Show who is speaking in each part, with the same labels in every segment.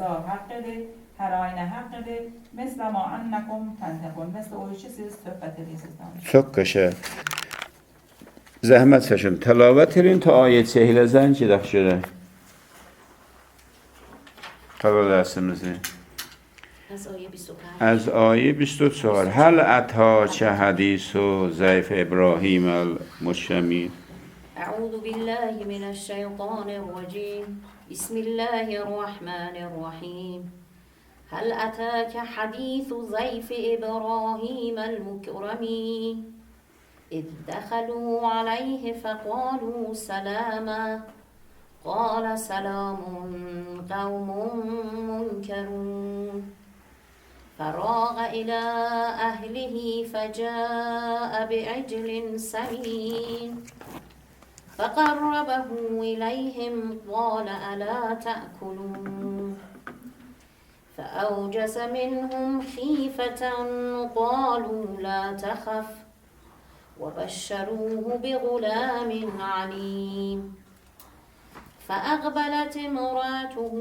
Speaker 1: ceza haqqıdır, her ayna haqqıdır. Mesela ma annakum tentekun. Mesela o işi siz söhbət edirsiniz.
Speaker 2: Çox qəşəng. Zəhmət çəkin. Təlavət edin ta ayə çəkiləcən gedək görək. Qəbul dərsimizi. از آیه 24 هل اتاک حدیث ضیف ابراهیم المکرمین
Speaker 3: اعوذ بالله من الشیطان الرجیم بسم الله الرحمن الرحیم هل اتاک حدیث ضیف ابراهیم المکرمین اذ دخلوا عليه فقالوا سلاما قال سلام قوم منكرون فراغ إلى أهله فجاء بعجل سمين فقربه إليهم قال ألا تأكلون فأوجس منهم خيفة قالوا لا تخف وبشروه بغلام عليم فأقبلت امرأته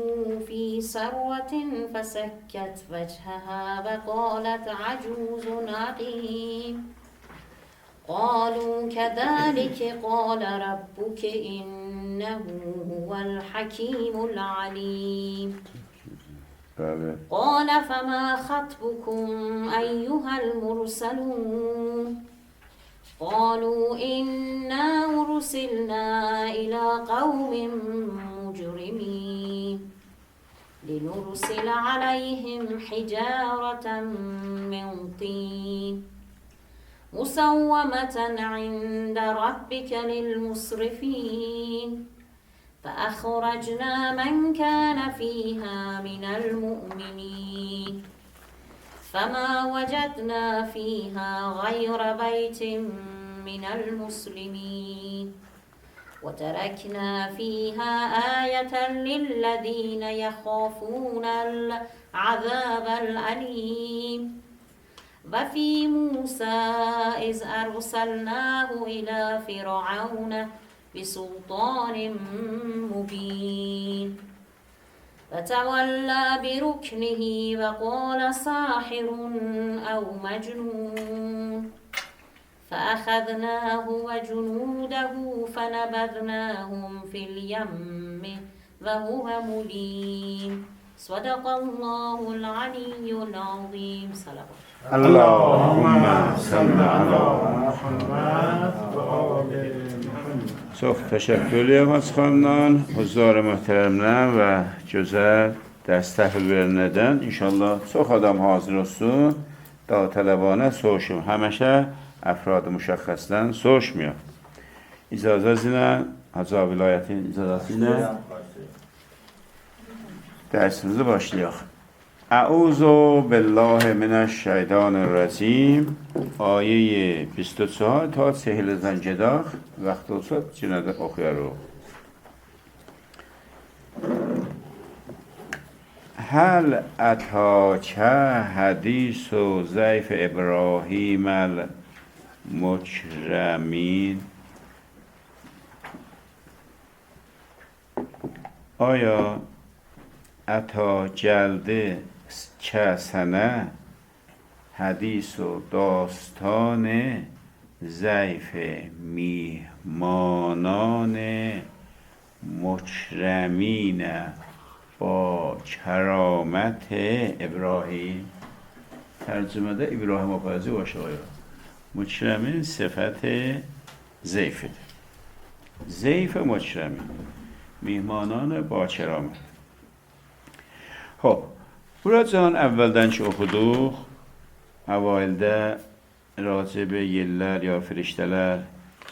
Speaker 3: في سروة فسكت وجهها وقالت عجوز عقيم قالوا كذلك قال ربك إنه هو الحكيم العليم قال فما خطبكم أيها المرسلون قالوا إنا أرسلنا إلى قوم مجرمين لنرسل عليهم حجارة من طين مسومة عند ربك للمسرفين فأخرجنا من كان فيها من المؤمنين فما وجدنا فيها غير بيت من المسلمين وتركنا فيها آية للذين يخافون العذاب الأليم وفي موسى إذ أرسلناه إلى فرعون بسلطان مبين فتولى بركنه وقال ساحر أو مجنون فأخذناه وجنوده فنبذناهم في اليم وهو مليم صدق الله العلي العظيم صلوات
Speaker 2: اللهم صل على محمد و آل محمد. Çox təşəkkür edirəm xanımdan, huzur möhtərəmdən və gözəl dərs təhvil verənlərdən. İnşallah çox adam hazır olsun. Dağ-tələbanə soruşum. Həməşə əfrad-ı müşəxxəsdən soruşmuyor. İcazəsi ilə, Hacı vilayətin icazəsi ilə dərsimizi başlayaq. Əuzu billahi minəşşeytanirracim. Ayə 24 ta 40-dan gedək. Vaxt olsa yenə də oxuyarıq. Həl ətəkə hədisu zəif İbrahim el-mükremin. Aya əta gəldi که سنه حدیث و داستان ضیف میهمانان مکرمین با کرامت ابراهیم. ترجمه ده ابراهیم آقایزی باشه آیا مکرمین صفت ضیفه، ضیف مکرمین میهمانان با کرامت. خب buracan əvvəldən ki oxuduq, əvvəldə raci be yellər ya firiştələr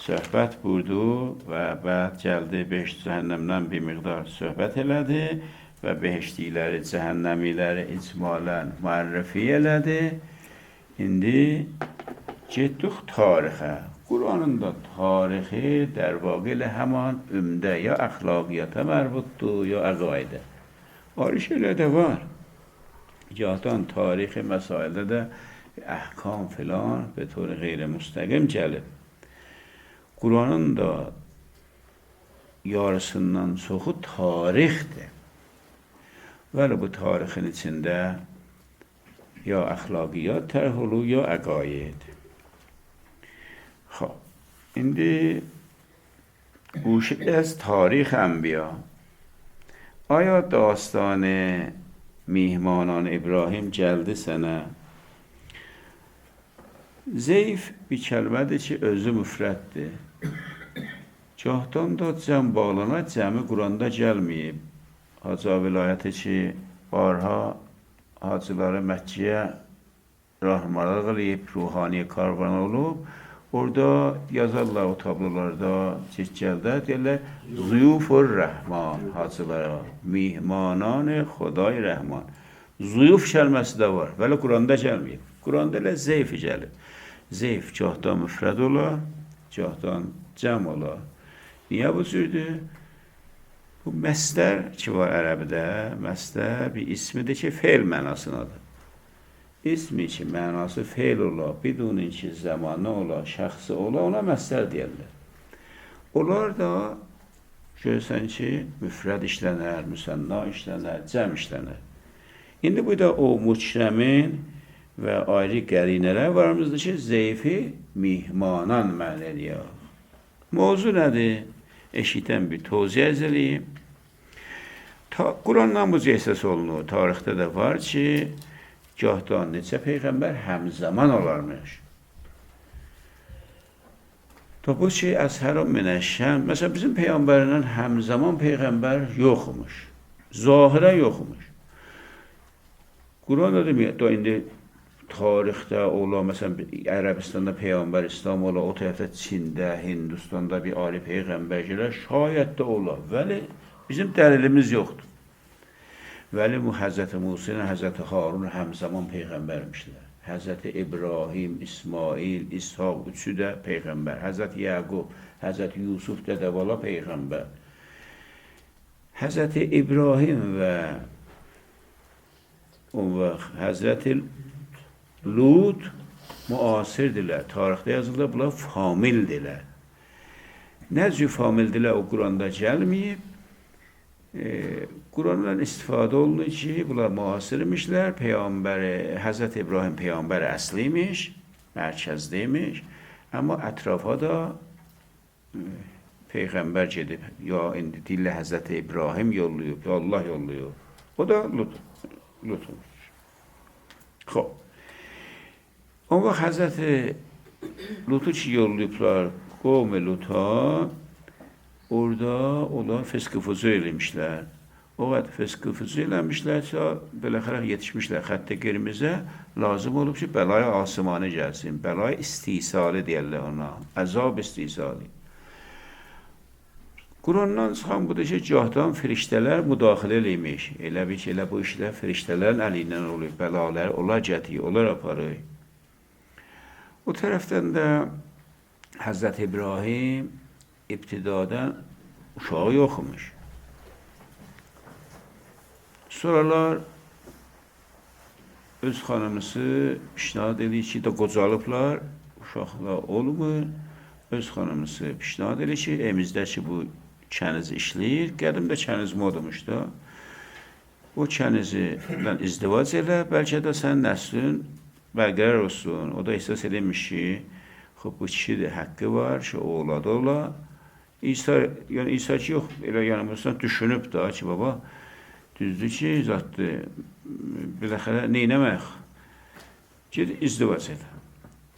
Speaker 2: söhbət burdu və bəd gəldi beşd cəhənnəmdən bir miqdar söhbət elədi və beşdikləri, cəhənnəmiləri icmalən müərrifi elədi. İndi getdik tarixə. Quranın da tarixi در واقع həman ümdə ya əxlaqiyyata mərbutdur ya əqaidə. Arişələ də var. جاتان تاریخ مسائل ده احکام فلان به طور غیر مستقیم gəlib. Quranın da yarısından çoxu tarixdir. Vəli bu tarixin içində ya əxlaqiyyat tərh olur, ya əqaid. خب indi گوشه از تاریخ انبیا آیا داستان میهمانان ابراهیم جلد sənə zeyf bir kəlmədir ki, özü müfrəddir. Cahdan da cəm bağlana, cəmi Quranda gəlməyib. Hacı vilayəti ki, barha hacıları Məkkiyə rahmanlıq eləyib, ruhani karvan olub. Orada yazarlar o tablolarda, çiçkəldə deyirlər, Zuyufur Rəhman hacılara, mihmananı Xuday Rəhman. Zuyuf kəlməsi də var, vəli Quranda gəlməyib. Quranda elə zeyfi gəlir. Zeyf cahdan müfrəd olar, cahdan cəm olar. Niyə bu cürdür? Bu məsdər ki var ərəbdə, məsdər bir ismidir ki, fe'l mənasındadır. İsmi ki, mənası fe'l olar, bidunun ki, zamanı olar, şəxsi olar, ona məsdər deyirlər. Onlar da görürsən ki, müfrəd işlənər, müsənna işlənər, cəm işlənər. İndi bu da o mükrəmin və ayrı qərinələr varımızdır ki, zeyfi mihmanan mən eləyək. Mövzu nədir? Eşidən bir toziyyə əzəliyim. Qurandan bu cəhsəs olunur. Tarixdə də var ki, gahdan neçə peyğəmbər həmzaman olarmış. Bu ki, əshərun minəşşəm. Məsələn, bizim peyğəmbərindən həmzaman peyğəmbər yoxmuş. Zahirə yoxmuş. Quran da deməyək, da indi tarixdə ola, məsələn, Ərəbistanda peyğəmbər İslam ola, o tərəfdə Çində, Hindistanda bir ali peyğəmbər gələr, şayət də ola. Vəli bizim dəlilimiz yoxdur. Vəli Həzrəti Musa ilə Həzrəti Harun həmzaman peyğəmbərmişlər. Həzrəti İbrahim, İsmail, İshaq üçü də peyğəmbər. Həzrəti Yaqub, Həzrəti Yusuf dədəvala peyğəmbər. Həzrəti İbrahim və o vaxt Həzrəti Lut müasirdirlər. Tarixdə yazılır, bunlar famildirlər. Nə cür famildirlər o Quranda gəlməyib. Qurandan istifadə olunur ki, bunlar müasirmişlər. Həzrət İbrahim peyğəmbər əsliymiş, mərkəzdəymiş. Amma ətrafa da peyğəmbər gedib. Ya indi dillə Həzrət İbrahim yolluyub, ya Allah yolluyub. O da Lut'muş. Xoş. O vaxt Həzrəti Lut'u ki yolluyublar, qovm-i Lut'a, orada onlar fıskı-fıcı eləmişlər. O vaxt fıskı-fıcı eləmişlərsə, beləxərək yetişmişlər xəttə qırmızı, lazım olub ki, bəlay asimanı gəlsin, bəlay istisali deyərlər ona, əzab istisali. Qurandan çıxan budur ki, gahdan firiştələr müdaxilə eləymiş. Elə bir ki, elə bu işlər firiştələrin əlindən olur, bəlalar, onlar gətiyi, onlar aparır. O tərəfdən də Həzrət İbrahim ibtidadan uşağı yoxmuş. Sonralar öz xanımısı pişnad edir ki, da qocalıblar, uşaqlar olmur. Öz xanımısı pişnad edir ki, evimizdə ki, bu kəniz işləyir. Qədimdə kəniz modumuş da. O kənizlə izdivac elə, bəlkə də sən nəslin bərqərar olsun. O da ehsas edilmiş ki, bu kişidir, haqqı var, ki, oğladı ola. İsa ki, yox, elə yanımızdan düşünüb da ki, baba, düzdür ki, zatdır, biləxərə neynəmək? Ged, izdivac elə.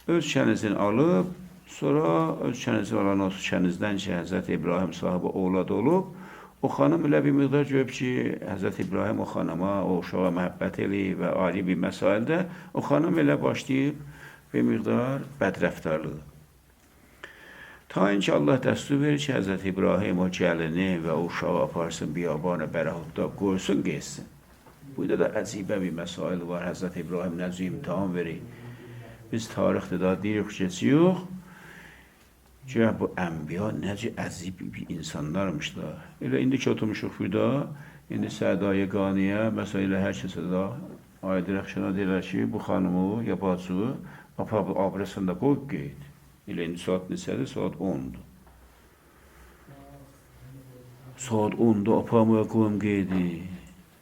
Speaker 2: Öz kənizini alıb, sonra öz kənizini alan o kənizdən ki, Həzrət İbrahim sahibi oğladı olub, o xanım elə bir miqdar görüb ki, Həzrət İbrahim o xanıma, o uşağa məhəbbət eləyib və ayrı bir məsaildə, o xanım elə başlayıb bir miqdar bədrəftarlığı. Ta ki, Allah dəstur verir ki, Həzrət İbrahim o gəlini və o uşağı aparsın, biyabanı bərahudda qoysun, geçsin. Burada da əcibə bir məsail var, Həzrət İbrahim necə imtihan verir. Biz tarixdə da deyirik, geçiyox, ki, bu ənbiya necə əzib bir insanlarmışlar. Elə indi ki, oturmuşuq burada, indi Sədaya Qaniyə, məsələn, elə hər kəsə də aydın rəxşana deyirlər ki, bu xanımı, ya bacı, abrəsində qoyub qeyd. Elə indi saat neçədir? Saat 10'dur. Saat 10'da apamaya qoyum qeydi.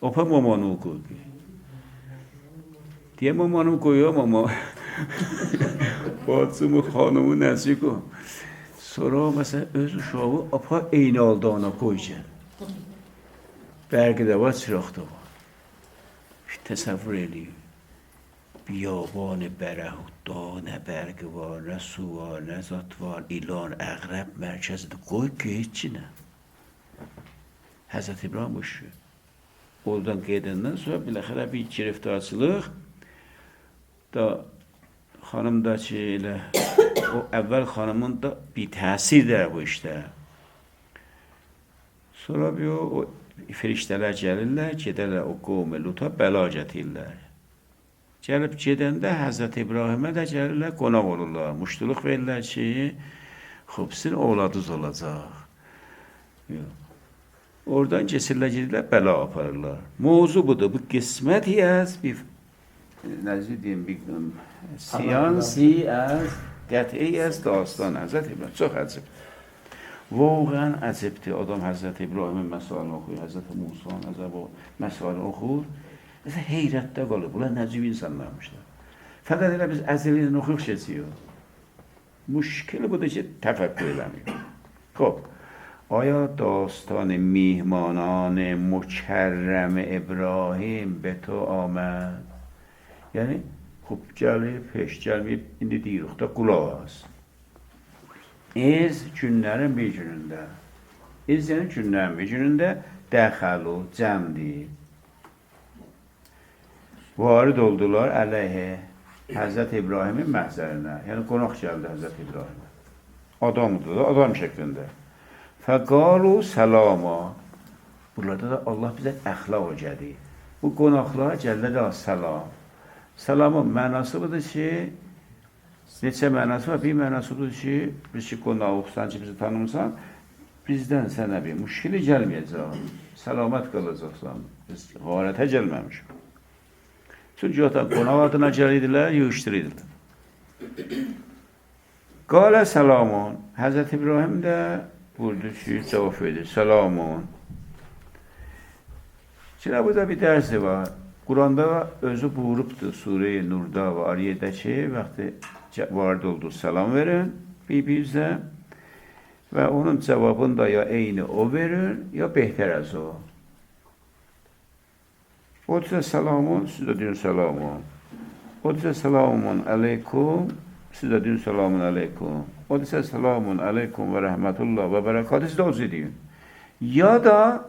Speaker 2: Apa mamanı koy. Diye mamanı koyuyor mama. Batımı hanımı nəsiq o. Sonra mesela öz uşağı apa eyni halda ona koyacaq. Bərqi də var, çıraq da var. Təsəvvür edin. بیابان برهودا نه برگوار نه سوار نه زاتوار ایلان اغرب مرکز koy ki hiç ne. Hazreti İbrahim uşu. Oradan gedenden sonra biləxərə bir giriftarçılıq da hanım da ki elə o əvvəl xanımın da bir təsirdir bu işdə. Sonra bir o firiştələr gəlirlər, gedərlər o qovm-i Luta bəla gətirirlər. Gəlib gedəndə Həzrət İbrahimə də gəlirlər, qonaq olurlar. Muştuluq verirlər ki, xub, sizin oğladınız olacaq. Oradan keçirlər, gedirlər, bəla aparırlar. Mövzu budur, bu qismət yəz, bir, nəzir deyim, bir siyansi əz, qəti əz dastan Həzrət İbrahim. Çox əcib. Vaxan əcibdir, adam Həzrət İbrahimin məsalını oxuyur, Həzrət Musanın məsalını oxuyur. Mesela heyrətdə qalır, bunlar nəcib insanlarmışlar. Fəqət elə biz əzəliyyən oxuyuq keçiyor. Müşkili budur ki, təfəkkür eləmiyor. Xob, aya داستان میهمانان مکرم ابراهیم به تو آمد. Yəni, xub gəlib, heç gəlməyib, indi deyirik da qulaq az. Günlərin bir günündə, yəni günlərin bir günündə dəxəlu, cəmdir. Varid oldular əleyhə Həzrət İbrahimin məhzərinə. Yəni, qonaq gəldi Həzrət İbrahimə. Adamdır da, adam şəklində. Fəqalu səlama. Burada da Allah bizə əxlaq öyrədir. Bu qonaqlara gəldi də səlam. Salamın mənası budur ki, neçə mənası var? Bir mənası budur ki, biz ki qonağıqsan ki, bizi tanımırsan, bizdən sənə bir müşkili gəlməyəcək. Səlamət qalacaqsan. Biz qarətə gəlməmişik. Çünki atan qonaq adına gəlirdilər, yığışdırırdılar. Qalə səlamun. Həzrət İbrahim də buyurdu ki, cavab verir. Səlamun. Şimdi burada bir dərsi var. Quranda özü buyurubdur Sure-i Nurda və Ariyədə ki, vaxtı varid oldu, salam verin bir-birinizə və onun cavabını da ya eyni o verir, ya behtər az o. O da selamun, siz de deyin selamun. O da selamun aleykum, siz de deyin selamun aleykum. O da selamun aleykum ve rahmetullah ve berekatü, siz de o deyin. Ya da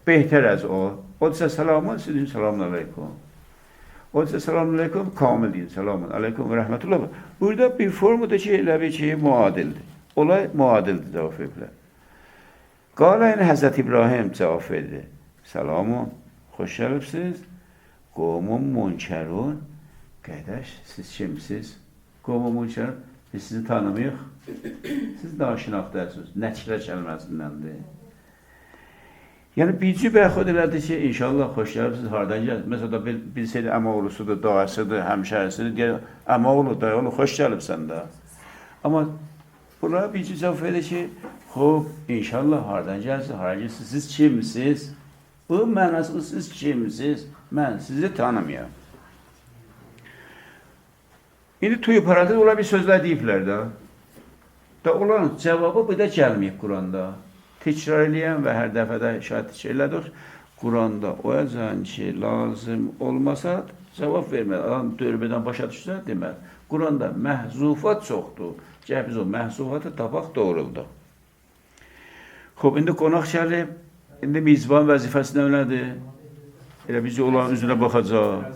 Speaker 2: behtər az o. O da selamun, siz deyin selamun aleykum. O da selamun aleykum, kamil deyin selamun aleykum ve rahmetullah. Burada bir formuda ki, elə bir şey muadildir. Olay muadildir cavab verirlər. Qala yəni Həzrət İbrahim cavab verdi. Selamun. Xoş gəlibsiniz. Qovmun Munkerun. Qardaş, siz kimsiniz? Qovmun Munkerun. Biz sizi tanımıyıq. Siz naşinaqdarsınız. Nəkirə kəlməsindəndir. Yəni, bircə bəxud elədi ki, inşallah xoş gəlibsiniz, hardan gəlir? Məsələn, bilsəydi, əməoğlusudur, dağısıdır, həmşərisidir, deyər, əməoğlu, dayıoğlu, xoş gəlibsən də. Amma buna bircə cavab verir ki, xob, inşallah hardan gəlsiniz, hardan gəlsiniz, siz kimsiniz? Bu mənasını siz kimsiniz? Mən sizi tanımıyam. İndi tuyu parantez ola bir sözlər deyiblər də. Da olan cavabı bu da gəlməyib Quranda. Təkrar eləyən və hər dəfədə şahid elədik. Quranda oyacaq ki, lazım olmasa cavab verməz. Adam dörbədən başa düşsə deməz. Quranda məhzufat çoxdur. Gəl biz o məhzufatı tapaq doğrulduq. Xob, indi qonaq gəlib. İndi mizban vəzifəsi nədir? Elə bizi olan üzünə baxacaq.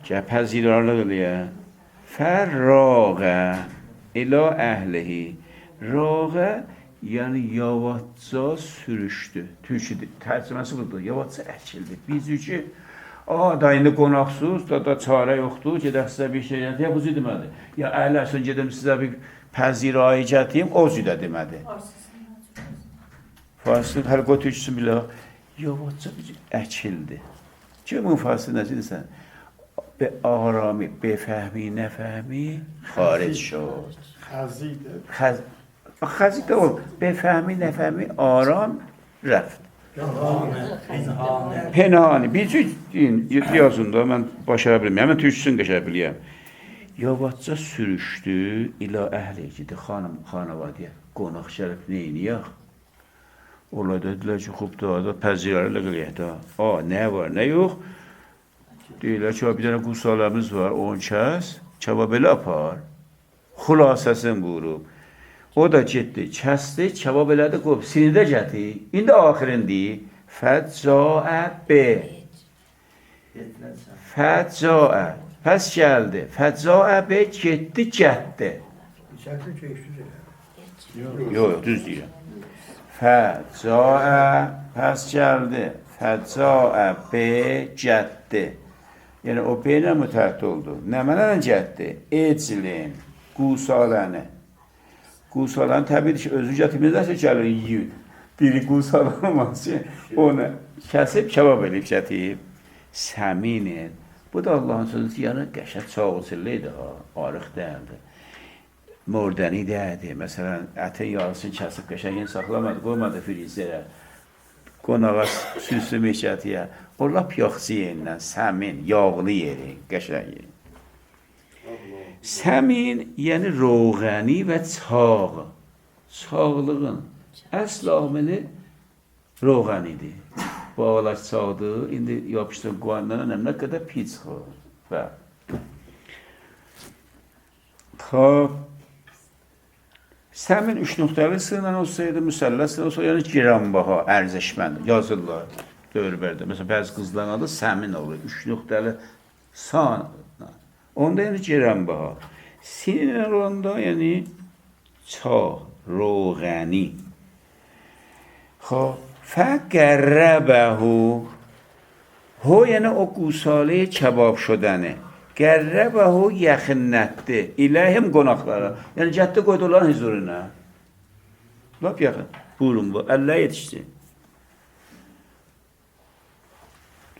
Speaker 2: Gəpəzirarlıq eləyə. Fərrağə ilə əhlihi. Rağə, yəni yavaşca sürüşdü. Türkçə tərcüməsi budur. Yavaşca əkildi. Biz üçü, da indi qonaqsız, da çarə yoxdur, gedək sizə bir şey gətir. Ya bu cür demədi. Ya əhləsin gedim sizə bir pəzirayı gətirim, o cür də demədi. Farsın, hər qoy türkçüsün bilə, yavaşca əkildi. Kimin farsın nəzirsən? Be arami, be fəhmi, nə fəhmi, xaric şod. Xəzidə. Xəzidə ol, be fəhmi, nə fəhmi, aram rəfd. Penhani. Bir cür yazın da mən başara bilməyəm. Mən türkçüsünü qəşər biləyəm. Yavaşca sürüşdü ilə əhli gidi xanım xanavadiyə. Qonaq şərif neyniyək? Onlar dedilər ki, xubda da pəzirarı qılıyıq da. Nə var, nə yox? Deyirlər ki, bir dənə qusaləmiz var, 10 kəs. Kebab elə apar. Xülasəsini buyurub. O da getdi, kəsdi, kebab elədi, qoyub, sinidə gəti. İndi axirindi. Fəccaə B. Fəccaə. Pəs gəldi. Fəccaə B getdi, gətdi. Yox, düz deyirəm. Fəccaə, pəs gəldi. Fəccaə B gətdi. Yəni, o B ilə mütəhət oldu. Nə mənə gətdi? Eclin, qusaləni. Qusalan təbii ki, özü gətirməkdəsə gəlir yiyin. Biri qusalan olmaz ki, onu kəsib, kebab edib gətirib. Səminin. Bu da Allahın sözü, yəni qəşət çağıcılıydı, arıq dəyildi. Mordəni dəydi. Məsələn, ətin yarısını kəsib qəşəngin saxlamadı, qoymadı frizerə. Qonağa süslü meşətiyə. O lap yaxşı yerindən, səmin, yağlı yeri, qəşəng yeri. Səmin, yəni roğəni və çağ. Çağlığın əsl amili roğənidir. Bu ağlaç çağdır, indi yapışdır qoğandan önəm, nə qədər pis xor. Səmin 3 nöqtəli sığla olsaydı, müsəlləs sığla olsaydı, yəni giranbaha, ərzəşmənd, yazırlar dövrlərdə. Məsələn, bəzi qızların adı Səmin olur, 3 nöqtəli san. Onda yəni giranbaha. Sinirlər olanda, yəni çağ, roğəni. Fəqərrəbəhu. Ho, yəni o qusalı kebab şodəni. Qərrəbəhu yaxınlətdi. İləhim qonaqlara. Yəni, gətdi qoydu onların huzuruna. Lap yaxın. Buyurun bu, əllə yetişdi.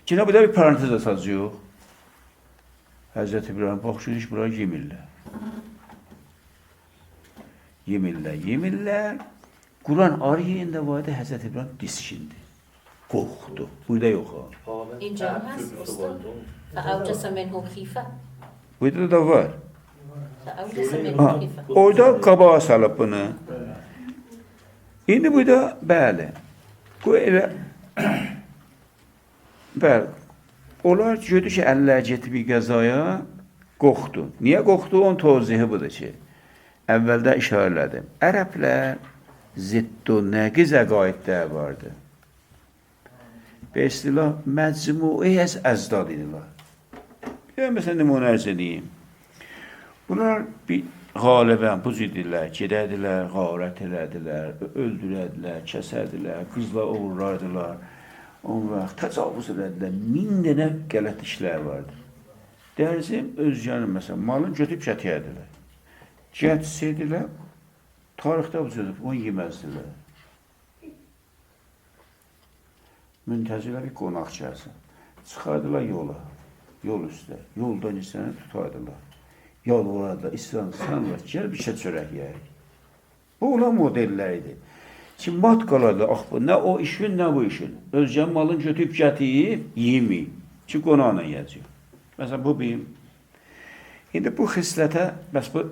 Speaker 2: Yine burada bir parantez asacağıq. Həzrət İbrahim, baxışın iş bura yemirlər. Yemirlər. Quran ariyində var idi, Həzrət İbrahim diskindi. Qorxdu. Burada yox ha.
Speaker 3: اینجا هست استاد فأوجس منه خیفه
Speaker 2: Burada da var.
Speaker 3: فأوجس منه خیفه
Speaker 2: Orada qabağa salıb bunu. İndi burada, bəli. Bu elə... Bəli. Onlar gördü ki, əllər getib bir qəzaya, qorxdu. Niyə qorxdu? Onun tozihi budur ki, əvvəldə işarələdim. Ərəblər ziddu nəqiz əqaiddə vardı. Be istilah, məcmui əzdad idilər. Yəni, məsələn, nümunə ərz edeyim. Bunlar bir qalibən bu cürdilər, gedədilər, qarət elədilər, öldürədilər, kəsədilər, qızla uğurlardılar. On vaxt təcavüz elədilər, 1000 dənə qələt işlər vardır. Dərzim özgənin, məsələn, malın götüb kətiyədilər. Gətsəydilər, tarixdə bu cürdür, onu yeməzdilər. Müntəzirlər bir qonaq gəlsin. Çıxardılar yola, yol üstə. Yolda nisəni tutardılar. Yalvardılar, İslam, sanırlar, gəl bir şey çörək yəyək. Bu olan modellər idi. Ki, mat qalardı, nə o işin, nə bu işin. Özgən malın götüb gətiyib, yemiyib. Ki, qonaqla yiyəcək. Məsələn, bu bir. İndi bu xislətə, bəs bu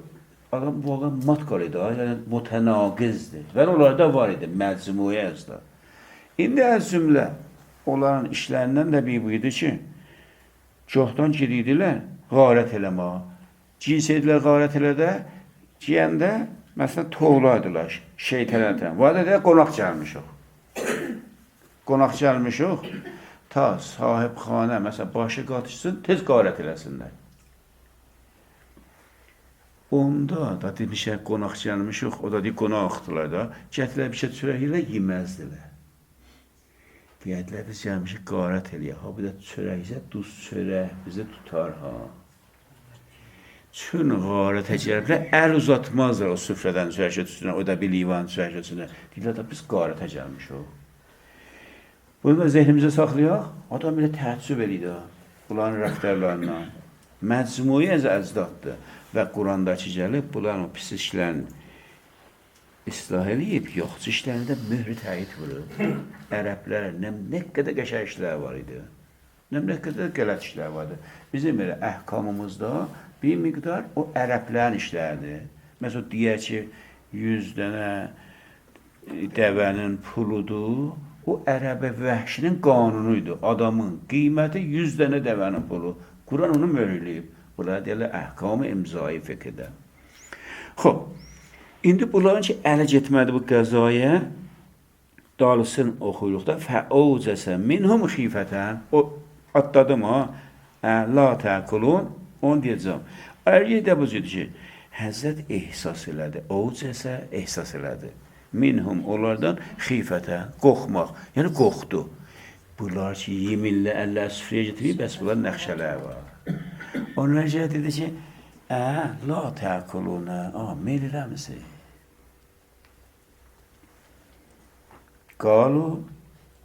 Speaker 2: adam bu adam mat qalıdır, yəni mütənaqizdir. Və onlarda var idi, məcmui əzda. İndi əzümlə onların işlərindən də bir bu idi ki, çoxdan gidiydilər, qarət eləməyə. Cinsəydilər qarət elədə, giyəndə, məsələn, toğlaydılar şeytənətən. Bu arada deyək, qonaq gəlmişik. Qonaq gəlmişik, ta sahib xanə, məsələn, başı qatışsın, tez qarət eləsinlər. Onda da demişək, qonaq gəlmişik, o da deyik, qonaqdılar da, gətirilər bir şey çörək ilə yeməzdilər. Deyədilər, biz gəlmişik, qarət eləyək. Ha, bir də çörək isə, duz çörək bizə tutar, ha. Çün qarətə gəliblər, əl uzatmazlar o süfrədən çörək üstünə, o da bir livan çörək üstünə. Deyirlər da, biz qarətə gəlmişik. Bunu da zehnimizə saxlayaq, adam belə təəccüb eləyir, bunların rəftərlərindən. Məcmui əzdaddır və Qurandakı gəlib, bunların o pis işlərin islah eləyib, yoxsa işlərində möhrü təyid vurur. Ərəblər nə qədər qəşəng işlər var idi. Nə qədər qələt işlər vardı. Bizim elə əhkamımızda bir miqdar o ərəblərin işləridir. Məsələn, deyək ki, 100 dənə dəvənin puludur, o ərəbə vəhşinin qanunuydu. Adamın qiyməti 100 dənə dəvənin pulu. Quran onu möhrüləyib. Bunlar deyirlər, əhkam-ı imzai fiqhdə. Xoş, indi bunların ki, ələ getmədi bu qəzaya, dalısın oxuyuruqda, fəavcəsə minhum xifətən, o atladım ha, la təkulun, onu deyəcəm. Əgər də bu cüdür ki, Həzrət ehsas elədi, avcəsə ehsas elədi. Minhum onlardan xifətən, qorxmaq, yəni qorxdu. Bunlar ki, yeminlə əllər süfrəyə getirib, bəs bunlar nəxşələr var. Onlar dedi ki, la təkuluna, meyl eləmisi. Qalu,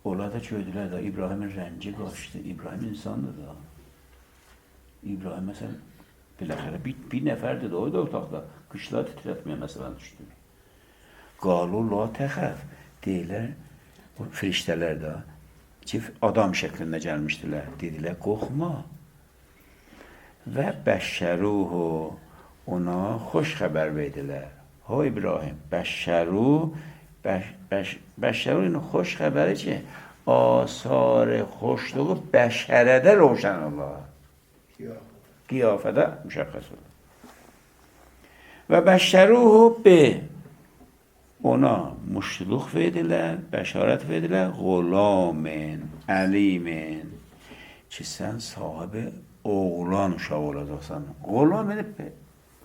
Speaker 2: onlar da gördülər də, İbrahimin rəngi qaçdı, İbrahim insandır da. İbrahim məsələn, biləxərə bir nəfərdir də, o da otaqda, qışlar titrətməyə məsələn düşdü. Qalu, la təxəf, deyilər, o firiştələr də, ki, adam şəklində gəlmişdilər, dedilər, qorxma. Və bəşşəruhu, ona xoş xəbər verdilər. O İbrahim, bəşşəruhu, bəşşəruhu xoş xəbəri ki, asar xoşluğu bəşərədə roşən olar. Qiyafədə müşəxəs olur. Və bəşşəruhu be, ona muşluq verdilər, bəşarət verdilər,ğulamin, əlimin, ki, sən sahibi oğlan uşaq olacaqsan. Qulam yəni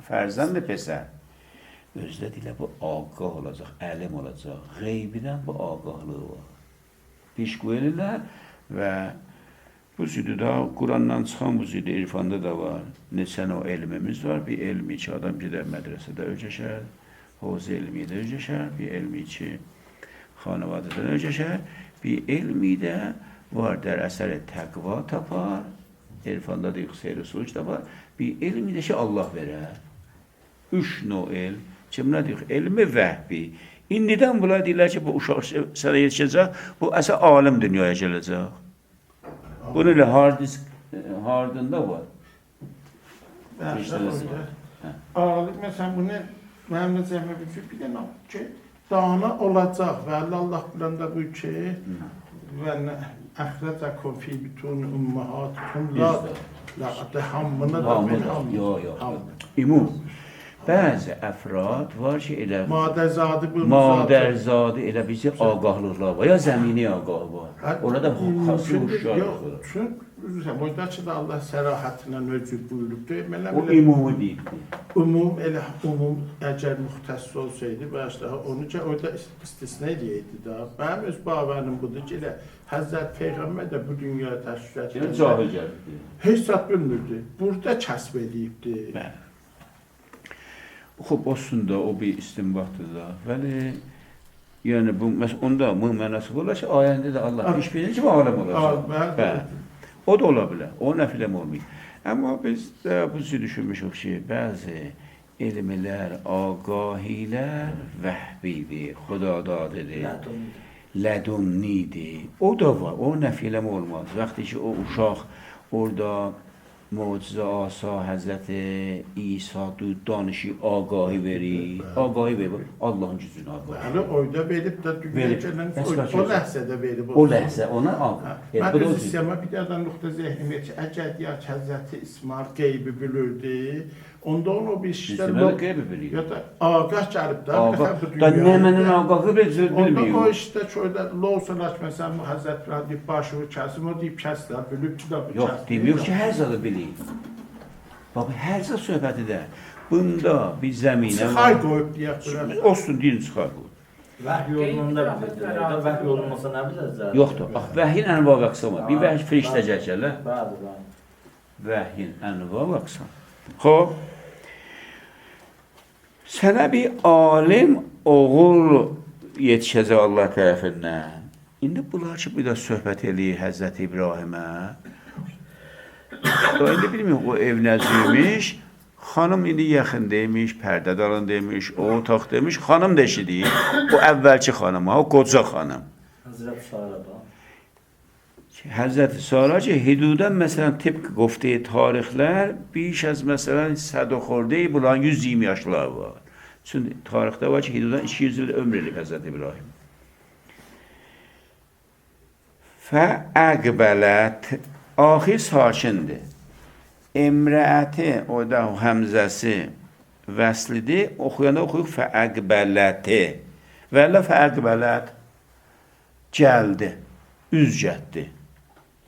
Speaker 2: fərzənd pesər. Özdə deyilər, bu ağqah olacaq, əlim olacaq. Qeybidən bu ağqahlığı var. Pişqu elirlər və bu cüdü da, Qurandan çıxan bu cüdü irfanda da var. Neçən o elmimiz var. Bir elmi ki, adam gedər mədrəsədə öcəşər, hovuz elmi də öcəşər, bir elmi ki, xanavadədən öcəşər, bir elmi də var, dər əsəri təqva tapar, irfanda da yüksək suluç da var. Bir elmi də ki, Allah verər. 3 növ elm. Kimlər deyir? Elmi vəhbi. İndidən bunlar deyirlər ki, bu uşaq sənə yetişəcək, bu əsas alim dünyaya gələcək. Bunun ilə hardında var.
Speaker 4: Ağırlık məsələn, bunu mənim də cəmə bir dənə ki, dana olacaq və Allah biləndə bu ki, və əxrəcəkum fi bütün ümməhatikum la hamını da min
Speaker 2: İmum. Bəzi əfrad var ki, elə madərzadı elə bizi ağahlıqlar var, ya zəmini ağahı var. Orada xası huşşarlığı.
Speaker 4: Yox, oradakı da Allah sərahətinə nöcüb buyurubdur.
Speaker 2: O imumu deyibdir.
Speaker 4: Umum əgər müxtəss olsaydı, onu ki, orada istisna edəydi da. Mənim öz bağbənim budur ki, elə Həzrət Peyğəmbər də bu dünyaya təşrif etdi.
Speaker 2: Yəni, cahil gəlibdir.
Speaker 4: Heç zat bilmirdi. Burada kəsb edibdir.
Speaker 2: Bəli. Xub, olsun da, o bir istinbatdır da. Bəli, yəni, onda bu mənası olar ki, ayəndə də Allah iş bilir ki, aləm olacaq. Bəli. O da ola bilər, o nəfiləm olmayır. Amma biz də bu cür düşünmüşük ki, bəzi elmlər, ağahilər vəhbidir, xudadadır, lədunnidir. O da var, o nəfiləm olmaz. Vaxtı ki, o uşaq orada mucizə asa Həzrəti İsa danışı ağahı verir. Ağahı verir, Allahın gücünü ağahı.
Speaker 4: Yəni, orada verib də dünyaya gələn, o ləhzədə verib.
Speaker 2: O ləhzə, ona ağahı.
Speaker 4: Mən öz istəyəmə bir dədən nöqtə zəhnim et ki, əgər deyək ki, Həzrəti İsmail qeybi bilirdi, onda onu bir işlər...
Speaker 2: İsmail qeybi bilir.
Speaker 4: Ya da ağah gəlib də,
Speaker 2: bu dünyaya... Da nəmənin ağahı bilmir.
Speaker 4: Onda o işdə ki, orada Lovsalaş, məsələn, Həzrət Pəlah deyib, başını kəsim, o deyib kəslər, bilib ki, da bu kəsdir.
Speaker 2: Yox, deyib ki, hər zadı bilir. Bax, hər zat söhbəti də, bunda bir zəminə...
Speaker 4: Çıxay qoyub deyək bilər.
Speaker 2: Olsun, deyin çıxay qoyub.
Speaker 5: Vəhy yolunda bilirlər, vəhy olmasa nə biləcək?
Speaker 2: Yoxdur, bax, vəhyin ənva və qısa var. Bir vəhy firiştə gələcəklər.
Speaker 5: Bəli.
Speaker 2: Vəhyin ənva və qısa. Xoş, sənə bir alim oğul yetişəcək Allah tərəfindən. İndi bunlar ki, bir də söhbət eləyir Həzrəti İbrahimə. İndi bilmiyorum, o ev nəzirmiş, Xanım indi yaxın demiş, pərdə dalın demiş, o otaq demiş, xanım deşidir. O əvvəlki xanım, o qoca xanım.
Speaker 5: Hazreti Sara'da.
Speaker 2: Hazreti Sara ki hüdudan mesela tıpkı gofte tarihler بیش از مثلا 100 خورده bulan 120 yaşlar var. Çünkü tarihte var ki hüdudan 200 yıl ömür edip Hazreti İbrahim. فَاَقْبَلَتْ ahir sakindir. İmraati o da həmzəsi vəslidir. Oxuyanda oxuyuq فَاَقْبَلَتِ və lə فَاَقْبَلَتْ gəldi, üz getdi.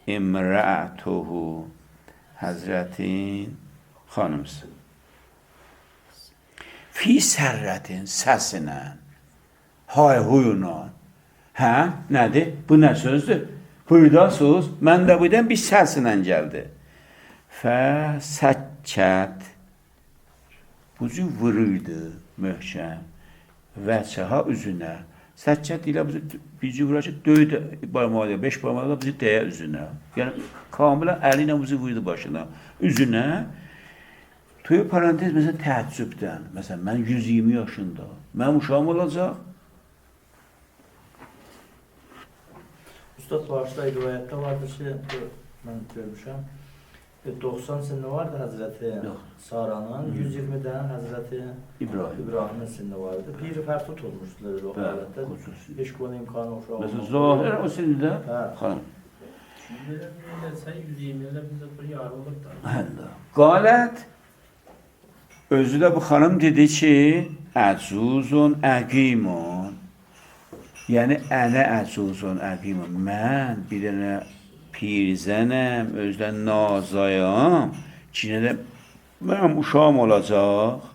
Speaker 2: İmra'atuhu Hazretin xanımsı. Fi sərrətin səsinə, hay-huyuna. Hə, nədir? Bu nə sözdür? Buydasınız, mən də buydan bir səsinə gəldi. Fəsəkkət buzu vururdu möhkəm. Vəçəha üzünə. Səccət ilə bizi vuracaq, döydü barmaqla, 5 barmaqla bizi dəyə üzünə. Yəni, kamilən əli ilə bizi vurdu başına. Üzünə, tüy parantez, məsələn, təəccübdən. Məsələn, mən 120 yaşında, mənim uşağım olacaq.
Speaker 5: Üstad Bağışlar rivayette vardır ki, ben görmüşüm. 90 sene vardı Hazreti Sara'nın, 120 tane Hazreti İbrahim'in sene vardı. Bir fərt tutulmuşdular o halette. Hiç konu imkanı uşağı olmadı.
Speaker 2: Mesela Zahir o sende xanım.
Speaker 6: Şimdi sen 120 ile bize bir yar olur da.
Speaker 2: Qalət özü də bu xanım dedi ki, əcuzun əqimun. Yəni, ənə əcuzun əqimun. Mən bir dənə pirzənəm, özdən nazayam, ki, nədə mənim uşağım olacaq.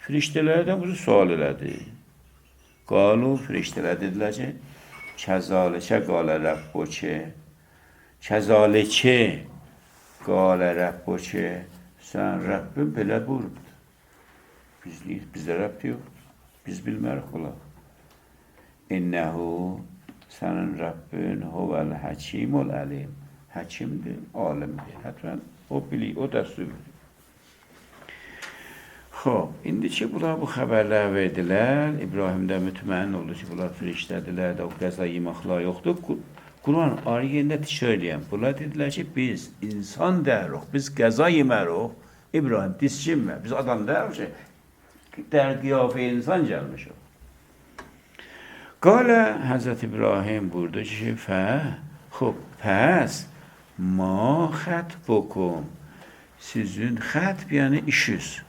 Speaker 2: Firiştələrdən bunu sual elədi. Qalu, firiştələr dedilər ki, kəzalikə qalə rəbbuki, kəzalikə qalə rəbbuki, sən Rəbbin belə buyurdu. Bizdə Rəbb yoxdur, biz bilmərik olar. İnnəhu sənin Rəbbin huvəl həkimul əlim. Həkimdir, alimdir. Həttən o bilir, o dəstür bilir. Xob, indi ki, bunlar bu xəbərlər verdilər. İbrahim də mütməyin oldu ki, bunlar firişdədirlər də, o qəza yeməklər yoxdur. Quran ariyində söyləyəm. Bunlar dedilər ki, biz insan dəyirik, biz qəza yemərik. İbrahim, diskinmə, biz adam dəyirik ki, dər qiyafə insan gəlmişik. Qalə Həzrət İbrahim buyurdu ki, xub, pəs, ma xətbukum, sizin xətb, yəni işiniz.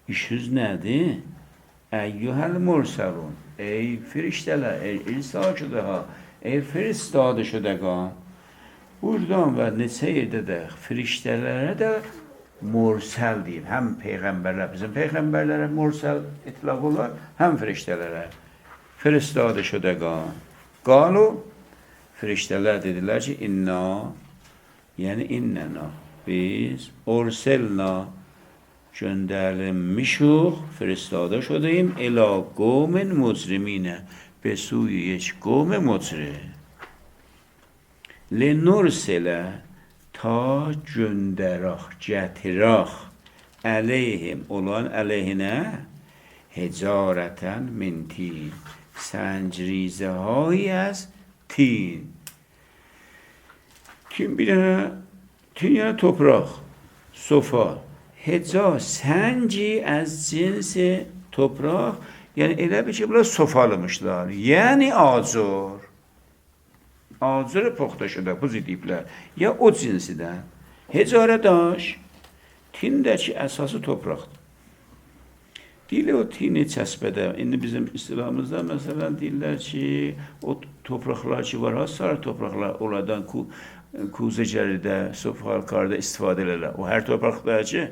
Speaker 2: İşiniz nədir? Əyyuhəl mursəlun, ey firiştələr, ey irsal şüdəha, ey firistad şüdəqan. Buradan və neçə yerdə də firiştələrə də mursəl deyib. Həm peyğəmbərlər, bizim peyğəmbərlərə mursəl itlaq olar, həm firiştələrə. Firistad şüdəqan. Qalu, firiştələr dedilər ki, inna, yəni innəna, biz urselna, göndərilmişik, firistada şudayım, elə qovmin mucriminə, به سوی یک قوم مجرم لنرسل تا göndərək, gətirək əleyhim olan əleyhinə hecarətən min tin səncrizə hایی az tin bir dənə tin yəni topraq sofa heca sənci az cinsi topraq yəni elə bir ki, bunlar sofalımışlar. Yəni acur. Acur poxta şuda, bu zidiblər. Ya o cinsidən. Hecarə daş, tindəki əsası topraqdır. Deyirlər o tini çəsbədə. İndi bizim istilahımızda məsələn deyirlər ki, o topraqlar ki var, sarı topraqlar oradan kuzə gəridə, sofalıqlarda istifadə edirlər. O hər topraqlar ki,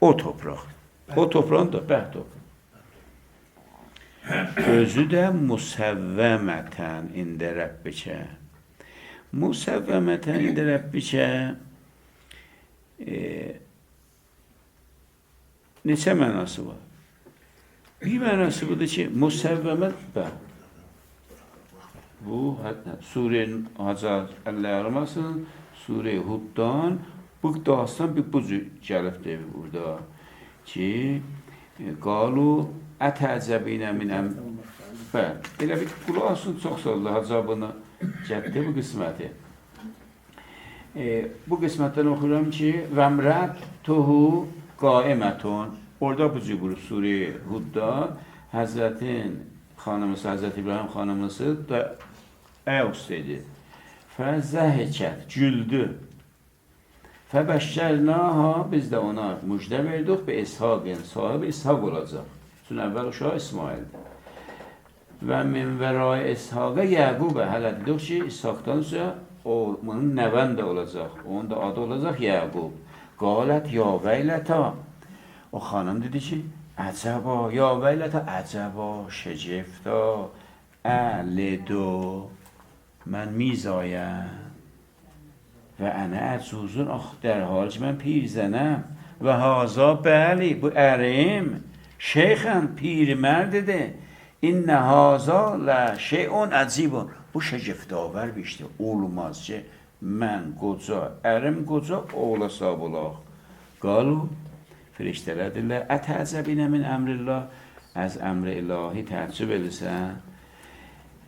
Speaker 2: o topraq. O toprağın da bəh topraq. Özü də musəvvəmətən ində Rəbbikə. Musəvvəmətən ində Rəbbikə neçə mənası var? Bir mənası budur ki, musəvvəmət bu Surə-i Hacar əllə aramasın, Surə-i Huddan Bu dastan bu cür gəlibdir burada ki, qalu ətəcəbinə minəm. Bəli, elə bir qulaq asın, çox sağ olun, cavabını gəldi bu qisməti. Bu qismətdən oxuram ki, vəmrəttuhu qaimətun. Orada bu cür buyurur Sure Hudda, Həzrətin xanımısı, Həzrət İbrahim xanımısı da əvsədi. Fəzəhəkət, güldü. Fəbəşşərnaha, biz də ona müjdə verdik və İshaqin, sahibi İshaq olacaq. Çünki əvvəl uşağı İsmaildir. Və min vərai İshaqə Yəqubə, hələ dedik ki, İshaqdan sonra onun nəvən də olacaq. Onun da adı olacaq Yəqub. Qalət ya veylətə. O xanım dedi ki, əcəba, ya veylətə, əcəba, şəcifdə, əlidu, mən mizayəm. Və ənə əcuzun, در حال ki, mən pirzənəm. Və haza, bəli, bu ərim, şeyxən, pirmərdidir. İnnə haza lə şeyun əcibun. Bu şəgiftavər bir işdir. Olmaz ki, mən qoca, ərim qoca, oğla sahib olaq. Qalu, firiştələr deyirlər, ətəzəbinə min əmrillah, az əmr ilahi təəccüb edirsən.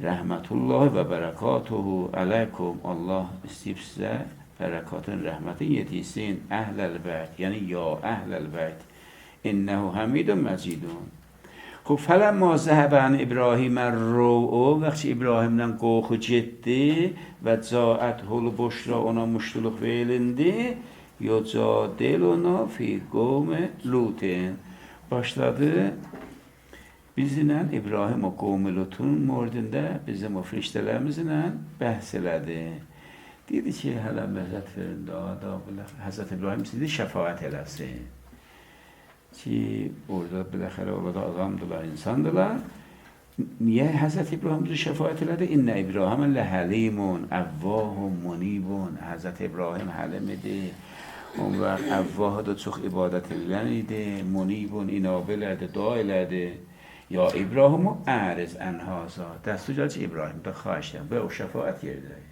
Speaker 2: Rəhmətullahi və bərəkatuhu əleykum. Allah istəyib sizə bərəkatın, rəhmətin yetirsin. Əhləl bəyt, yəni ya əhləl bəyt. İnnəhu həmidun məcidun. Xub, fələmma zəhəbən İbrahimə rəu, vəqti İbrahimdən qorxu getdi və caət hulu boşra ona muştuluq verilindi, yucadiluna fi qovmi Lutin. Başladı bizimlə İbrahim o qovmi Lutun mordində bizim o firiştələrimizlə bəhs elədi. Dedi ki, hələ məzət verin da, Həzrət İbrahim sizi şəfaət eləsin. Ki, orada biləxərə orada adamdılar, insandılar. Niyə Həzrət İbrahim bizi şəfaət elədi? İnnə İbrahim ləhəlimun, əvvahun, munibun. Həzrət İbrahim həlim idi. On vaxt əvvahı da çox ibadət edilən idi. Munibun, inabə elədi, dua elədi. Ya İbrahimu əriz ənhaza. Dəstür gəl ki, İbrahim da xahiş edən. Və o şəfaət yerdəyik.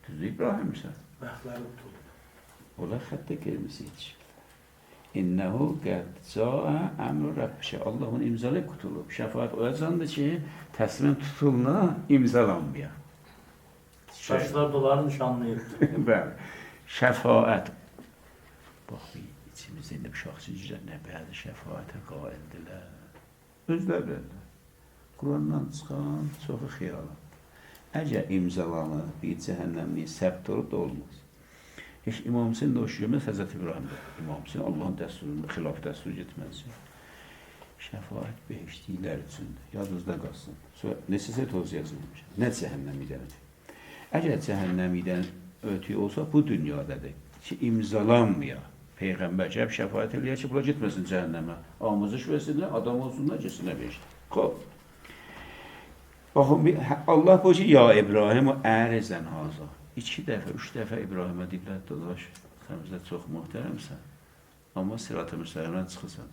Speaker 2: Düzdür İbrahimsə.
Speaker 5: Bəxtləri tutulur.
Speaker 2: Ola xəttə qırmızı heç. İnnəhu qəd caə əmru rəbbişə. Allahın imzalayıb qutulub. Şəfaət olacaqdır ki, təslim tutuluna imzalanmaya.
Speaker 5: Saçlar doları nişanlayıb.
Speaker 2: Bəli. Şəfaət. Bax, içimizdə indi uşaqçı cürə bəzi şəfaətə qaildirlər. Özlərlə. Qurandan çıxan çoxu xiyalət. Əgər imzalanır, bir cəhənnəmliyi səbt olub da olmaz. Heç İmam Hüseyin də o şüyəməz Həzrət İbrahimdir. İmam Hüseyin Allahın dəsturunda xilaf dəstur getməz. Şəfaət behişdiklər üçündür. Yadınızda qalsın. Sonra neçəsə toz yazılmış. Nə cəhənnəmidəndir? Əgər cəhənnəmidən ötüyü olsa, bu dünyadadır ki, imzalanmaya. Peyğəmbər gəlib şəfaət eləyər ki, bula getməsin cəhənnəmə. Amızış versinlər, adam olsunlar, geçsinlər beşdir. Xoş. Baxın, Allah bu ki, ya İbrahim o ərizən haza. 2 dəfə, 3 dəfə İbrahimə deyiblər, dadaş, sən bizə çox muhtərəmsən, amma sırat-ı müstəqimdən çıxırsan.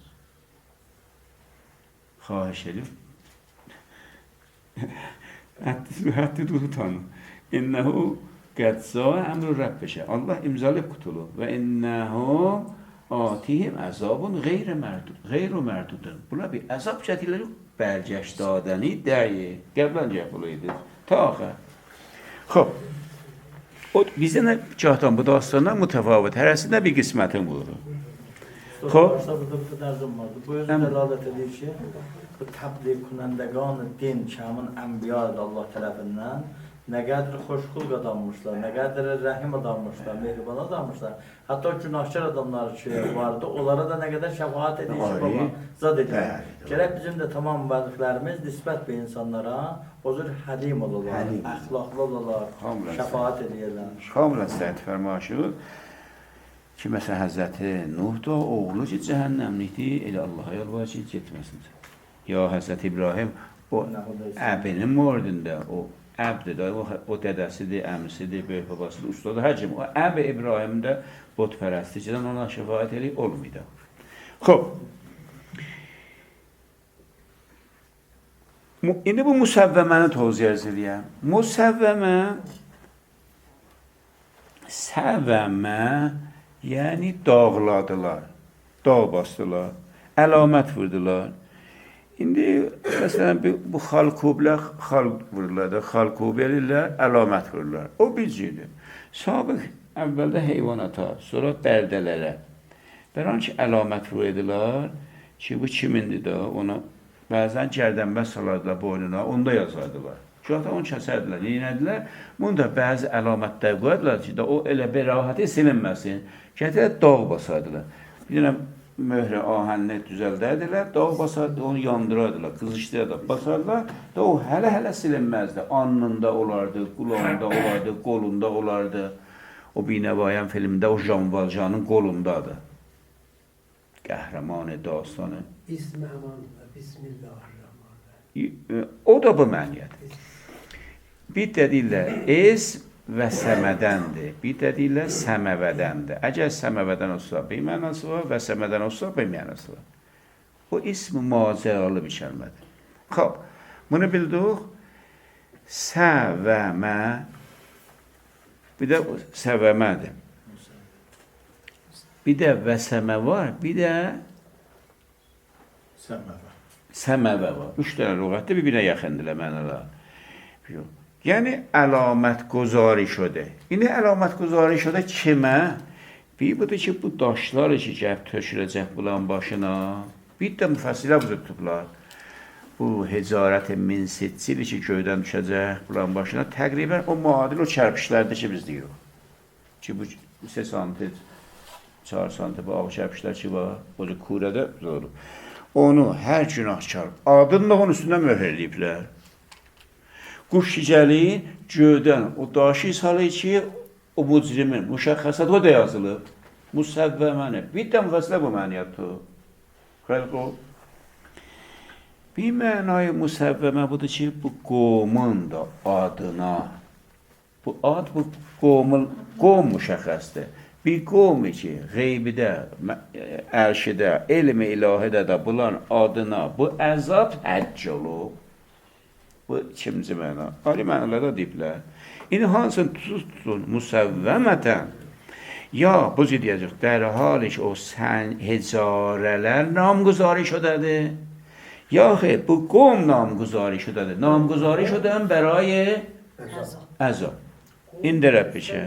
Speaker 2: Xahiş edib, həddi tutanı. İnnəhu qədza əmru rəbbişə. Allah imzalayıb qutulu. Və innəhu atihim əzabun qeyru mərdudun. Buna bir əzab çətiləri bərgəş dadəni dəyi. Qəblən yapılıydı. Taxə. Xob. O bizdən cəhdən bu dastanlar mütəfavit. Hərəsində bir qismətin vurur.
Speaker 5: Xob. Burada bir dərzim vardı. Bu özü dəlalət edir ki, bu təbliğ kunəndəqan din kəmin ənbiyadır Allah tərəfindən. Nə qədər xoşxulq adammışlar, nə qədər rəhim adammışlar, mehriban adammışlar. Hətta günahkar adamlar ki vardı, onlara da nə qədər şəfaət edir ki, baba, zad edir. Gərək bizim də tamam vəziflərimiz nisbət bir insanlara o cür həlim olurlar, əxlaqlı olurlar, şəfaət edirlər.
Speaker 2: Kamilən səhət fərmaşıq ki, məsələn, Həzrəti Nuh da oğlu ki, cəhənnəmlikdir, elə Allaha yalvar ki, getməsin. Ya Həzrəti İbrahim, o əbinin mordində, o əbdir, o dədəsidir, əmisidir, böyük babasıdır, ustadır, həcim. O əb İbrahimdə botpərəsticədən ona şəfaət eləyib olmaydı. Xob. İndi bu müsəvvəməni toziyarız eləyəm. Müsəvvəmə, səvvəmə, Yəni dağladılar, dağ basdılar, əlamət vurdular. İndi məsələn bu xalqublə xalq vururlar da, xalqubəlilər əlamət vururlar. O bir cürdür. Sabiq əvvəldə heyvanata, sonra bərdələrə. Bəran ki, əlamət vururdular ki, bu kimindir də, ona bəzən gərdənbəz salardılar boynuna, onda yazardılar. Şahda onu kəsərdilər, yeyinədilər. Bunu da bəzi əlamətlər qoyardılar ki, o elə bir rahatı silinməsin. Gətirək dağ basardılar. Bir dənə möhrə ahənni düzəldərdilər, dağ basardılar, onu yandırardılar, qızışdırardılar, basardılar. O hələ silinməzdi. Alnında olardı, qulağında olardı, qolunda olardı. O Binəvayən filmdə o Jean Valjean'ın qolundadır. Qəhrəman dastanı. Bismillahirrahmanirrahim. O da bu məniyyədir. Bir deyirlər, və səmədəndir. Bir deyirlər, səməvədəndir. Əgər səməvədən olsa bir mənası var və səmədən olsa bir mənası var. O ism macəralı bir kəlmədir. Xoş, bunu bildik. Səvəmə, bir də səvəmədir. Bir də vəsəmə var, bir də səməvə var. 3 dənə lüğətdə bir-birinə yaxındılar mənalar. Yəni əlamət guzari şudə. İndi əlamət guzari şudə kimə? Bir budur ki, bu daşlar ki, gəlib töküləcək bulan başına. Bir də müfəssilə bu tutublar. Bu hecarət-i minsitçil ki, göydən düşəcək bulan başına. Təqribən o muadil o kərpişlərdir ki, biz deyirik. Ki, bu 3 santim, 4 santim ağ kərpişlər ki, var. O da kurədə olur. Onu hər günahkar adınla onun üstündən möhürləyiblər. Quş gəlir, göydən o daşı salır ki, o mücrimin, müşəxəsat o da yazılıb. Musəvvəməni. Bir də müfəssilə bu məniyyətdir. Xəlq o. Bir mənayı musəvvəmə budur ki, bu qomun da adına. Bu ad, bu qom müşəxəsdir. Bir qomu ki, qeybidə, ərşidə, elm-i ilahidə də bulan adına bu əzab həcc olub. Bu ikinci məna. Ali mənalarda deyiblər. İndi hansını tutun musəvvəmətən. Ya bu deyəcək, dərhal ki, o hecarələr namguzari şudədir. Yaxı, bu qom namguzari şudədir. Namguzari şudən bərای əzab. İndi Rəbbi ki,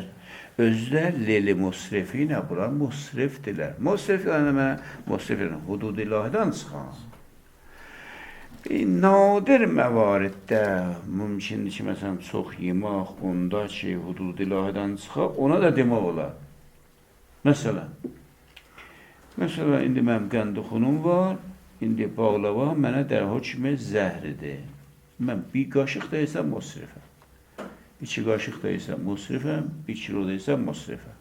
Speaker 2: özlər leli musrifinə bulan musrifdirlər. Musriflərimə, musriflərimə hudud ilahidən çıxan. Nadir məvariddə mümkündür ki, məsələn, çox yemək, onda ki, hudud ilahidən çıxaq, ona da demək olar. Məsələn, indi mənim qəndixunum var, indi bağlava mənə dərhal kimi zəhridir. Mən bir qaşıq da isə musrifəm. 2 qaşıq da isə musrifəm, 1 kilo da isə musrifəm.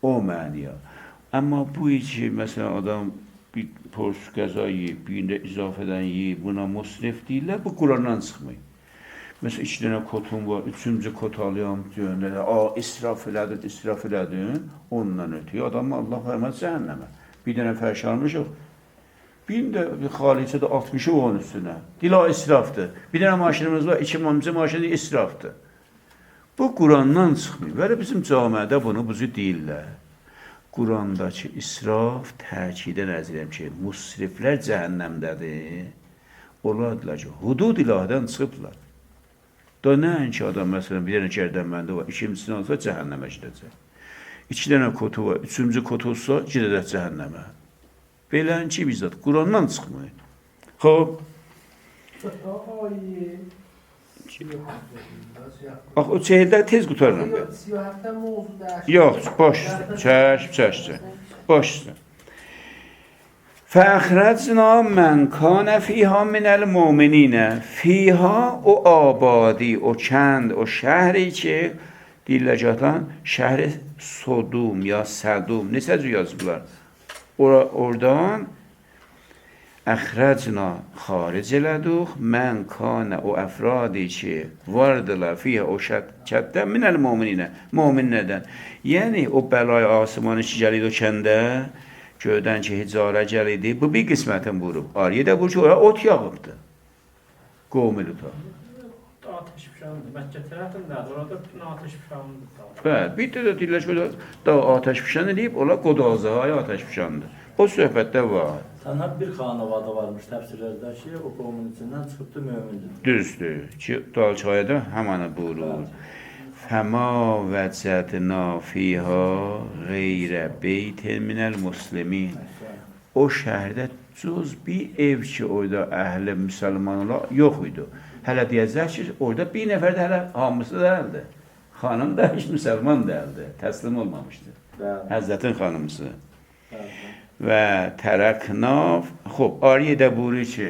Speaker 2: O məniyə. Amma bu ki, məsələn, adam bir pors qəza yiyib, birində izafədən yiyib, buna musrif deyirlər, bu Qurandan çıxmayın. Məsələn, 2 dənə kotum var, 3-cü kot alıyorum, deyirlər, israf elədin, ondan ötüyor. Adamı Allah verməz cəhənnəmə. Bir dənə fərş almışıq, birində xalicədə 60'ı onun üstünə. Dila israfdır. Bir dənə maşinimiz var, 2 mamcı maşini israfdır. Bu Qurandan çıxmıyor. Bəli, bizim camiədə bunu buzu deyirlər. Qurandakı israf təkidə nəzir edirəm ki, musriflər cəhənnəmdədir. Olardılar ki, hudud ilahidən çıxıblar. Da nəinki adam, məsələn, bir dənə gərdənməndə var, ikincisini alsa cəhənnəmə gedəcək. 2 dənə kotu var, 3-cü kotu olsa gedəcək cəhənnəmə. Belənki bizzat Qurandan çıxmıyor. Xoş. Bax, o çeyildə tez qutarıram ben. Yox, boş çək. Boş. Fəxrəcna mən kanə fiyha minəl mu'mininə. Fiyha o abadi, o kənd, o şəhri ki, deyiləcəkdən şəhri Sodum ya Sədum, neçə cür yazıblar? Oradan əxrəcna xaric elədik, mən kanə o əfradi ki, vardılar fiyyə o kətdə minəl mu'mininə, mu'minlərdən. Yəni, o bəlay asımanı ki, gəlid o kəndə, göydən ki, hicarə gəlidi, bu bir qismətin vurub. Ariyə də bu ki, oraya ot yağıbdır. Qovmiluta.
Speaker 6: ateş fişandı. Məkkə tərəfindədir. Orada bütün ateş fişandı.
Speaker 2: Bəli, bir də deyirlər ki, da ateş fişan eləyib, ola Qodazaya ateş fişandı. O söhbətdə var.
Speaker 5: Tənha bir xanavada varmış təfsirlərdə ki, o qovumun içindən çıxıbdı mömindir.
Speaker 2: Düzdür ki, Dalçayada həmanı buyurur. Fəma vəcədna fiyha qeyrə beytin minəl muslimin. O şəhərdə cüz bir ev ki, orada əhli müsəlmanlar yox idi. Hələ deyəcək ki, orada bir nəfər də hələ hamısı dəldi. Xanım da heç müsəlman dəldi, təslim olmamışdı. Həzrətin xanımısı. Və tərəknaf, xob, Ariyedə buyurur ki,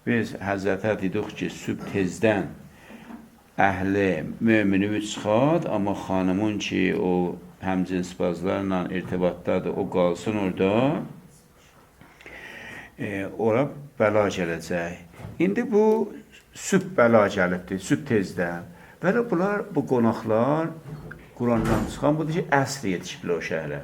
Speaker 2: biz Həzrətə dedik ki, sübh tezdən əhli mümini çıxad, amma xanımın ki, o həmcinsbazlarla irtibatdadır, o qalsın orada, ora bəla gələcək. İndi bu sübh bəla gəlibdir, sübh tezdən. Və bunlar, bu qonaqlar Qurandan çıxan budur ki, əsr yetişiblər o şəhərə.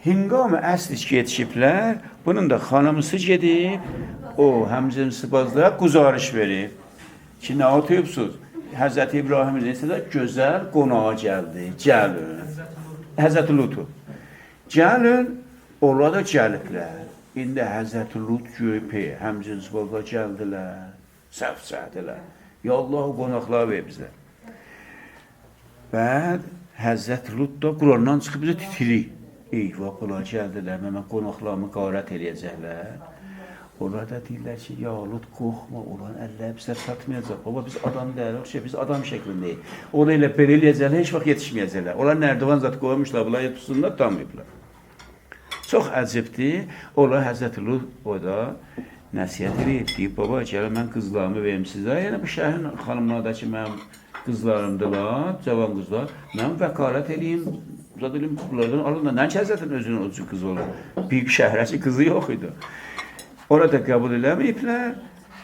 Speaker 2: Hingam-ı əsr yetişiblər, bunun da xanımısı gedib, o həmcinsbazlara quzarış verib ki, nə atıyıbsınız? Həzrəti İbrahimin isə də gözəl qonağa gəldi, gəlin. Həzrəti Lutu. Gəlin, onlar da gəliblər. İndi Həzrəti Lut göypə, həmcinsbazlar gəldilər, səfsədilər. Ya Allah, qonaqlar ver bizə. Bəd, Həzrəti Lut da Qurandan çıxıb bizə titiri. Eyvah, bunlar gəldilər, mən qonaqlarımı qarət eləyəcəklər. Onlar da deyirlər ki, ya Lut, qorxma, onların əlləri bizə çatmayacaq. Baba, biz adam deyirik ki, biz adam şəklindəyik. Onlar elə belə eləyəcəklər, heç vaxt yetişməyəcəklər. Onlar nərdivan zat qoymuşlar, bunlar tutsunlar, tanımayıblar. Çox əcibdir. Onlar Həzrəti Lut orada nəsiyyət edib, deyib, baba, gəlin mən qızlarımı verim sizə. Yəni, bu şəhrin xanımlardakı mənim qızlarımdılar, cavan qızlar. Mən vəqarət edeyim, zaten bunlardan alın da, nə ki Həzrətin özünün o cür qızı olur. Bir şəhərəçi qızı yox idi. Orada qəbul eləməyiblər.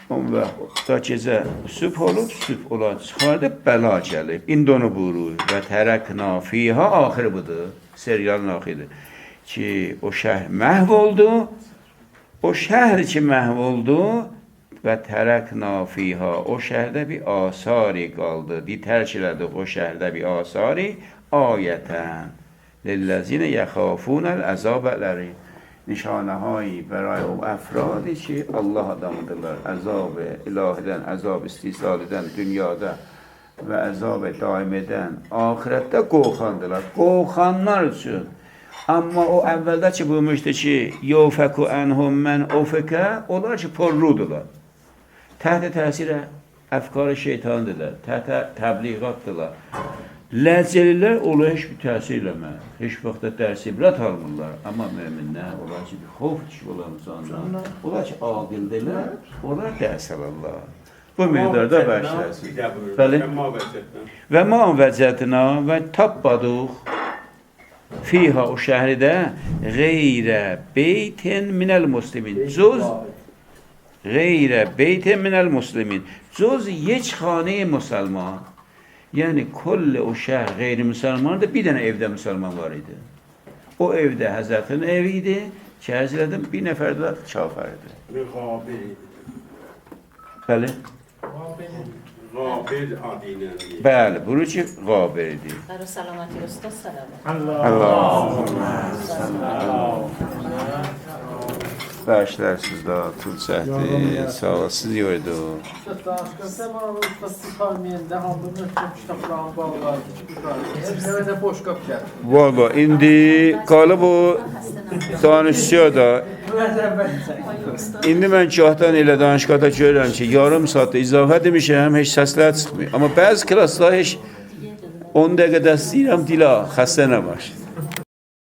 Speaker 2: Və da gecə sübh olub, sübh olan çıxardı, bəla gəlib. İndi onu buyurur. Və tərəkna fiyha axırı budur. Serialın axırı. Ki, o şəhər məhv oldu. O şəhər ki, məhv oldu. Və tərəkna fiyha. O şəhərdə bir asari qaldı. Tərk elədik o şəhərdə bir asari. Ayətən. Lilləzinə yəxafunəl əzabələri. Nişanəhایی برای o افرادی ki Allah adamıdırlar. Əzab ilahidən, əzab istisalidən dünyada və əzab daim edən ahirətdə qorxandılar. Qorxanlar üçün. Amma o əvvəldə ki buyurmuşdu ki yufəku ənhum mən ufəkə, onlar ki porludular. Təhət təsirə əfkarı şeytandırlar, təhət təbliğatdırlar. Ləzzəlilər onlar heç bir təsir eləmir. Heç vaxtda dərs ibrət almırlar. Amma müminlər, onlar ki, bir xof düşük olan insanlar, onlar ki, aqildirlər, onlar dərs alırlar. Bu miqdarda bəşlərsiz. Bəli. Və ma vəcədina və tapmadıq fiha o şəhridə qeyrə beytin minəl muslimin. Cüz qeyrə beytin minəl muslimin. Cüz yeç xane-i müsəlman. Yəni, kollə o şəhər qeyri-müsəlmandır, bir dənə evdə müsəlman var idi. O evdə Həzrətin evi idi, kərz elədim, bir nəfər də kafir idi.
Speaker 7: Qabir idi.
Speaker 2: Bəli?
Speaker 7: Qabir adıyla.
Speaker 2: Bəli, buyurur ki, qabir idi.
Speaker 3: برای سلامتی استاد سلامت.
Speaker 2: Bəşlərsiz də, Tulçəhdi, sağ olasınız, yordu.
Speaker 6: Danışqansa mən onu usta çıxarmayanda hamı möhtəm kitablarını bağlardı ki, hepsine də boş qap gəldi.
Speaker 2: Valla, indi qalıb o danışçıya da, indi mən gahdan elə danışqada görürəm ki, yarım saatda izafə demişəm, heç səslər çıxmıyor. Amma bəzi klaslar heç 10 dəqiqə dəstəyirəm, dila, xəstə nə var.